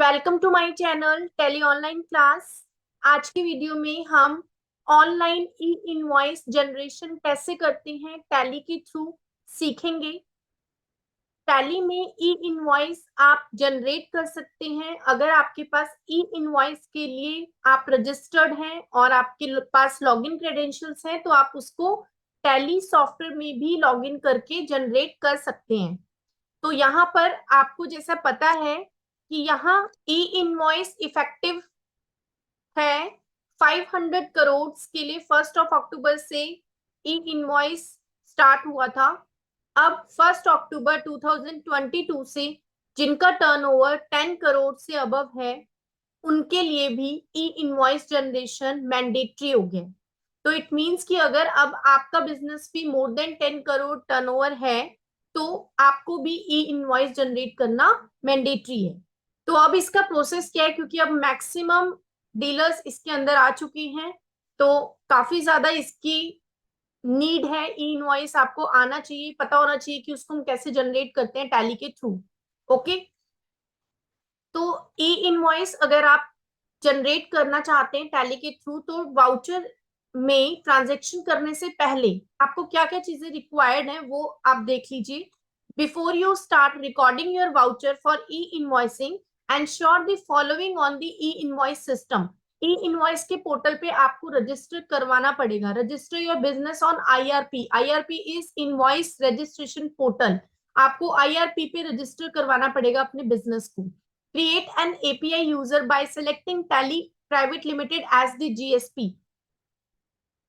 Welcome to my channel Tally online class. आज की video में हम ऑनलाइन ई इनवॉइस जनरेशन कैसे करते हैं टैली के थ्रू सीखेंगे। टैली में ई इनवॉइस आप जनरेट कर सकते हैं अगर आपके पास ई इनवॉइस के लिए आप रजिस्टर्ड हैं और आपके पास लॉगिन क्रेडेंशियल्स हैं, तो आप उसको टैली सॉफ्टवेयर में भी लॉगिन करके जनरेट कर सकते हैं। तो यहाँ पर आपको जैसा पता है कि यहाँ ई इनवॉइस इफेक्टिव है 500 करोड़ के लिए। 1 अक्टूबर से ई इनवॉइस स्टार्ट हुआ था। अब 1 अक्टूबर 2022 से जिनका टर्नओवर 10 करोड़ से अबव है उनके लिए भी ई इनवॉइस जनरेशन मैंडेटरी हो गया। तो इट मींस कि अगर अब आपका बिजनेस भी मोर देन 10 करोड़ टर्नओवर है तो आपको भी ई इनवॉइस जनरेट करना मैंडेटरी है। तो अब इसका प्रोसेस क्या है, क्योंकि अब मैक्सिमम डीलर्स इसके अंदर आ चुकी हैं तो काफी ज्यादा इसकी नीड है। ई इनवॉइस आपको आना चाहिए, पता होना चाहिए कि उसको हम कैसे जनरेट करते हैं टैली के थ्रू। ओके, तो ई इनवॉइस अगर आप जनरेट करना चाहते हैं टैली के थ्रू तो वाउचर में ट्रांजेक्शन करने से पहले आपको क्या क्या चीजें रिक्वायर्ड हैं वो आप देख लीजिए। Before you start recording your voucher for E invoicing ensure the following on the E invoice system. E invoice के पोर्टल पे आपको रजिस्टर करवाना पड़ेगा। Register your business on IRP. IRP is invoice registration portal. आपको IRP पे register करवाना पड़ेगा अपने बिजनेस को। Create an API user by selecting Tally Private Limited as the GSP.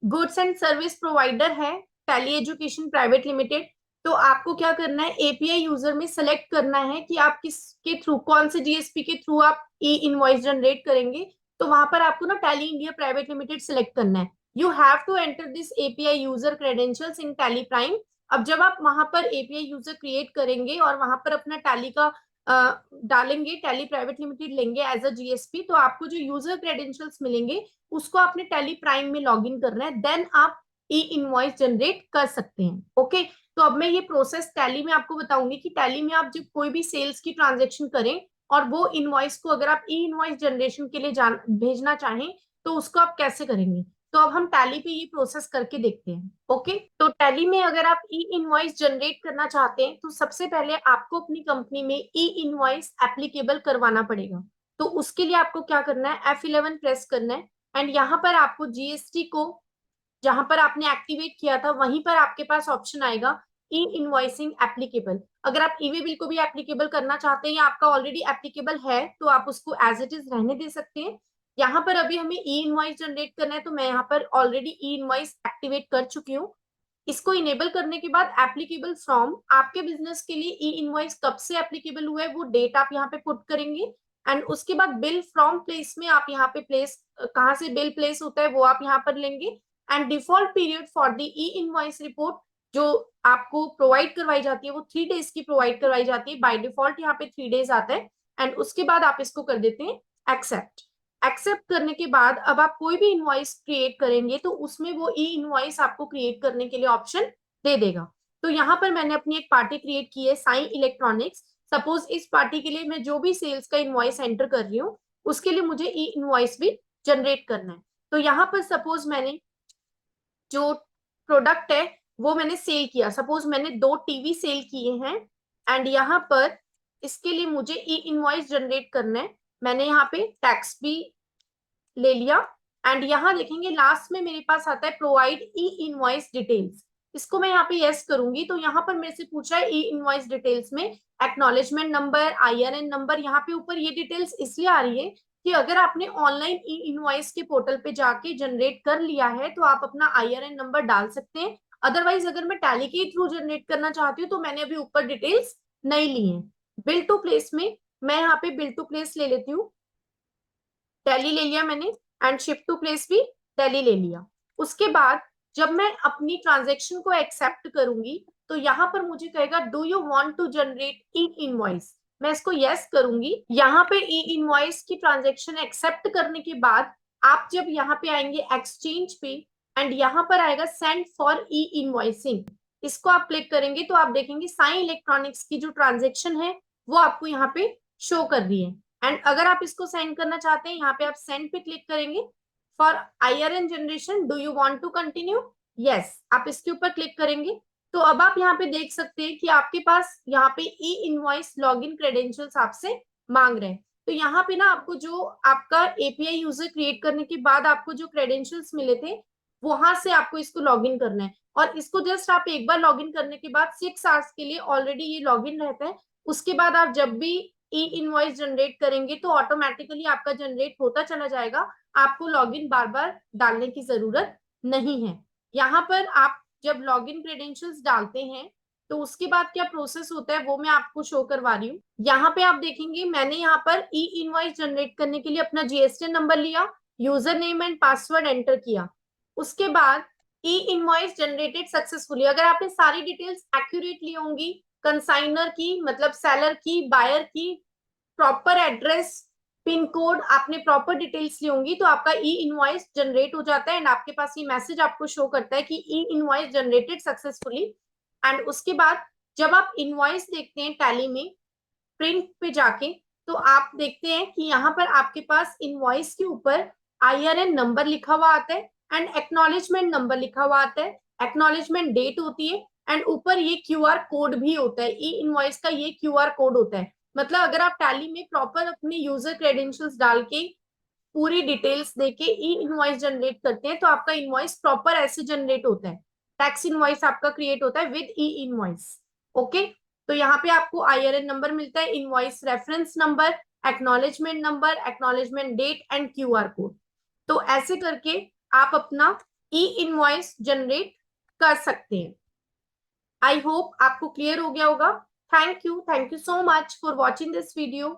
Goods and service provider है टैली एजुकेशन प्राइवेट लिमिटेड। तो आपको क्या करना है, एपीआई यूजर में सेलेक्ट करना है कि आप किसके थ्रू, कौन से जीएसपी के थ्रू आप ई इनवॉइस जनरेट करेंगे। तो वहां पर आपको ना Tally India private limited select करना है। You have to enter this API user credentials in Tally Prime. अब जब आप वहां पर एपीआई यूजर क्रिएट करेंगे और वहां पर अपना टैली का डालेंगे, टैली प्राइवेट लिमिटेड लेंगे एज अ जीएसपी, तो आपको जो यूजर क्रेडेंशियल्स मिलेंगे उसको आपने टैली प्राइम में लॉग इन करना है। देन आप ई इनवॉइस जनरेट कर सकते हैं। ओके, तो अब मैं ये प्रोसेस टैली में आपको बताऊंगी कि टैली में आप जब कोई भी सेल्स की ट्रांजेक्शन करें और वो इनवॉइस को अगर आप ई इनवॉइस जनरेशन के लिए भेजना चाहें तो उसको आप कैसे करेंगे। तो अब हम टैली पे ये प्रोसेस करके देखते हैं। ओके, तो टैली में अगर आप ई इनवॉइस जनरेट करना चाहते हैं तो सबसे पहले आपको अपनी कंपनी में ई इनवॉइस एप्लीकेबल करवाना पड़ेगा। तो उसके लिए आपको क्या करना है, F11 प्रेस करना है एंड यहाँ पर आपको जीएसटी को जहां पर आपने एक्टिवेट किया था वहीं पर आपके पास ऑप्शन आएगा ई इनवॉइसिंग एप्लीकेबल। अगर आप ईवी बिल को भी एप्लीकेबल करना चाहते हैं या आपका ऑलरेडी एप्लीकेबल है तो आप उसको एज इट इज रहने दे सकते हैं। यहाँ पर अभी हमें ई इनवॉइस जनरेट करना है तो मैं यहाँ पर ऑलरेडी ई इनवॉइस एक्टिवेट कर चुकी हूँ। इसको इनेबल करने के बाद एप्लीकेबल फ्रॉम, आपके बिजनेस के लिए ई इनवॉइस कब से एप्लीकेबल हुआ है वो डेट आप यहाँ पे पुट करेंगे। एंड उसके बाद बिल फ्रॉम प्लेस में आप यहाँ पे प्लेस, कहाँ से बिल प्लेस होता है वो आप यहाँ पर लेंगे। And default period for the E invoice report जो आपको प्रोवाइड करवाई जाती है वो 3 डेज की प्रोवाइड करवाई जाती है। बाय डिफॉल्ट यहाँ पे 3 डेज आता है। एंड उसके बाद आप इसको कर देते हैं एक्सेप्ट। एक्सेप्ट करने के बाद अब आप कोई भी इनवॉइस क्रिएट करेंगे तो उसमें वो ई इनवॉइस आपको क्रिएट करने के लिए ऑप्शन दे देगा। तो यहाँ पर मैंने अपनी एक पार्टी क्रिएट की है, साई इलेक्ट्रॉनिक्स। सपोज इस पार्टी के लिए मैं जो भी सेल्स का इनवॉइस एंटर कर रही हूँ उसके लिए मुझे ई इनवॉइस भी जनरेट करना है। तो यहाँ पर सपोज मैंने जो प्रोडक्ट है वो मैंने सेल किया, सपोज मैंने 2 टीवी सेल किए हैं एंड यहाँ पर इसके लिए मुझे ई इनवॉइस जनरेट करना है। मैंने यहाँ पे टैक्स भी ले लिया एंड यहाँ देखेंगे लास्ट में मेरे पास आता है प्रोवाइड ई इनवॉइस डिटेल्स। इसको मैं यहाँ पे यस करूंगी तो यहाँ पर मेरे से पूछा है ई इनवॉइस डिटेल्स में एक्नॉलेजमेंट नंबर, आईआरएन नंबर। यहाँ पे ऊपर ये डिटेल्स इसलिए आ रही है कि अगर आपने ऑनलाइन ई इनवॉइस के पोर्टल पे जाके जनरेट कर लिया है तो आप अपना आईआरएन नंबर डाल सकते हैं। अदरवाइज अगर मैं टैली के थ्रू जनरेट करना चाहती हूँ तो मैंने अभी ऊपर डिटेल्स नहीं ली है। बिल टू प्लेस में मैं यहाँ पे बिल टू प्लेस ले लेती हूँ, टैली ले लिया मैंने एंड शिफ्ट टू प्लेस भी टैली ले लिया। उसके बाद जब मैं अपनी ट्रांजेक्शन को एक्सेप्ट करूंगी तो यहाँ पर मुझे कहेगा do you want to generate e invoice. मैं इसको यस करूंगी। यहाँ पे ई इनवॉइस की ट्रांजेक्शन एक्सेप्ट करने के बाद आप जब यहाँ पे आएंगे एक्सचेंज पे एंड यहाँ पर आएगा सेंड फॉर ई इनवॉइसिंग, इसको आप क्लिक करेंगे तो आप देखेंगे साई इलेक्ट्रॉनिक्स की जो ट्रांजेक्शन है वो आपको यहाँ पे शो कर रही है। एंड अगर आप इसको सेंड करना चाहते हैं, यहाँ पे आप सेंड पे क्लिक करेंगे। For IRN generation do you want to continue, yes आप इसके ऊपर क्लिक करेंगे। तो अब आप यहाँ पे देख सकते हैं कि आपके पास यहाँ पे ई इनवॉइस लॉगिन क्रेडेंशियल्स आपसे मांग रहे हैं। तो यहाँ पे ना आपको जो आपका API यूजर क्रिएट करने के बाद आपको जो क्रेडेंशियल्स मिले थे, वहां से आपको इसको लॉगिन करना है। और इसको जस्ट आप एक बार लॉगिन करने के बाद 6 आवर्स के लिए ऑलरेडी ये लॉगिन रहता है। उसके बाद आप जब भी ई इनवॉइस जनरेट करेंगे तो ऑटोमेटिकली आपका जनरेट होता चला जाएगा, आपको लॉगिन बार बार डालने की जरूरत नहीं है। यहाँ पर आप जब लॉगिन क्रेडेंशियल्स डालते हैं तो उसके बाद क्या प्रोसेस होता है वो मैं आपको शो करवा रही हूँ। यहाँ पे आप देखेंगे मैंने यहाँ पर ई इनवॉइस जनरेट करने के लिए अपना GSTN नंबर लिया, user name and password enter किया। उसके बाद ई इनवॉइस जनरेटेड सक्सेसफुली, अगर आपने सारी डिटेल्स एक्यूरेट ली होंगी, कंसाइनर की मतलब सेलर की, बायर की, प्रॉपर एड्रेस, पिन कोड, आपने प्रॉपर डिटेल्स ली होंगी, तो आपका ई इनवॉइस जनरेट हो जाता है एंड आपके पास ये मैसेज आपको शो करता है कि ई इनवॉइस जनरेटेड सक्सेसफुली। एंड उसके बाद जब आप इनवॉइस देखते हैं टैली में प्रिंट पे जाके, तो आप देखते हैं कि यहाँ पर आपके पास इनवॉइस के ऊपर IRN नंबर लिखा हुआ आता है एंड एक्नॉलेजमेंट नंबर लिखा हुआ आता है, एक्नॉलेजमेंट डेट होती है एंड ऊपर ये QR कोड भी होता है। ई इनवॉइस का ये QR कोड होता है। मतलब अगर आप टैली में प्रॉपर अपने यूजर क्रेडेंशियल्स डाल के पूरी डिटेल्स देके ई इनवॉइस जनरेट करते हैं तो आपका इनवॉइस प्रॉपर ऐसे जनरेट होता है। टैक्स इनवॉइस आपका क्रिएट होता है विद ई इनवॉइस। ओके, तो यहाँ पे आपको IRN नंबर मिलता है, invoice reference number, acknowledgement date and QR code. तो ऐसे करके आप अपना ई इनवॉइस जनरेट कर सकते हैं। आई होप आपको क्लियर हो गया होगा। Thank you so much for watching this video.